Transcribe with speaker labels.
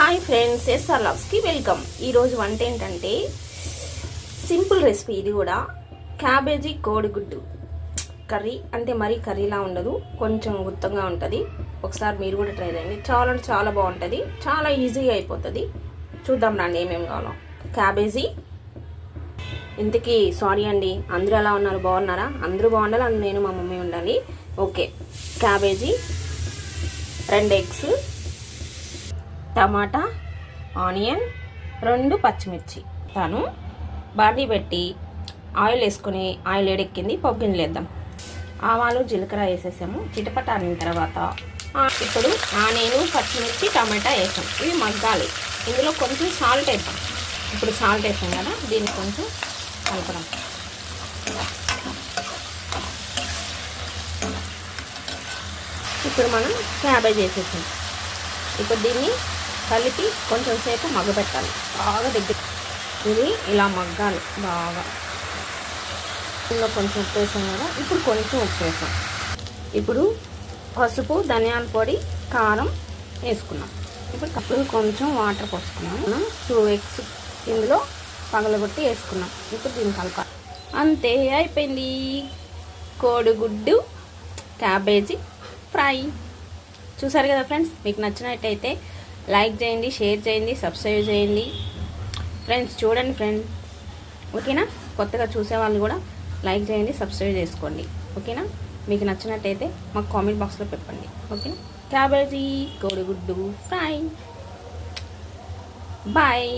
Speaker 1: Hi friends, SR లవ్స్కి welcome. ఈరోజు వంట ఏంటంటే సింపుల్ రెసిపీ. ఇది కూడా క్యాబేజీ కోడిగుడ్డు కర్రీ. అంటే మరీ కర్రీలా ఉండదు, కొంచెం గుత్తగా ఉంటుంది. ఒకసారి మీరు కూడా ట్రై చేయండి, చాలా అంటే చాలా బాగుంటుంది, చాలా ఈజీగా అయిపోతుంది. చూద్దాం రండి ఏమేమి కావాలో. క్యాబేజీ, ఇంతకీ సారీ అండి, అందరూ ఎలా ఉన్నారు, బాగున్నారా? అందరూ బాగుండాలి, అందులో నేను మా మమ్మీ ఉండాలి. ఓకే, క్యాబేజీ, 2 ఎగ్స్, టమాటా, ఆనియన్, 2 పచ్చిమిర్చి. తాను బాండీ పెట్టి ఆయిల్ వేసుకొని, ఆయిల్ వేడెక్కింది, పప్పు గింజలు వేద్దాం. ఆవాలు జీలకర్ర వేసేసాము. చిటపట ఆనిన తర్వాత ఇప్పుడు ఆనియన్, పచ్చిమిర్చి, టమాటా వేసాం. ఇవి మగ్గాలి. ఇందులో కొంచెం సాల్ట్ వేద్దాం. ఇప్పుడు సాల్ట్ వేసాం కదా, దీన్ని కొంచెం కలపడం. ఇప్పుడు మనం క్యాబేజ్ వేసేసాం. ఇప్పుడు దీన్ని కలిపి కొంచెం సేపు మగ్గబెట్టాలి, బాగా దగ్గర. ఇది ఇలా మగ్గాలి బాగా. ఇందులో కొంచెం ఉప్పు వేసాం కదా, ఇప్పుడు కొంచెం ఉప్పు వేసాం. ఇప్పుడు పసుపు, ధనియాల పొడి, కారం వేసుకున్నాం. ఇప్పుడు కొంచెం వాటర్ పోసుకున్నాం. మనం 2 ఎగ్స్ ఇందులో పగలగొట్టి వేసుకున్నాం. ఇప్పుడు దీన్ని కలపాలి. అంతే, అయిపోయింది కోడిగుడ్డు క్యాబేజీ ఫ్రై. చూసారు కదా ఫ్రెండ్స్, మీకు నచ్చినట్టయితే లైక్ చేయండి, షేర్ చేయండి, సబ్స్క్రైబ్ చేయండి ఫ్రెండ్స్. చూడండి ఫ్రెండ్స్, ఓకేనా? కొత్తగా చూసేవాళ్ళు కూడా లైక్ చేయండి, సబ్స్క్రైబ్ చేసుకోండి, ఓకేనా? మీకు నచ్చినట్టయితే మాకు కామెంట్ బాక్స్లో పెట్టండి, ఓకేనా? క్యాబేజీ కోడిగుడ్డు ఫ్రై. బాయ్.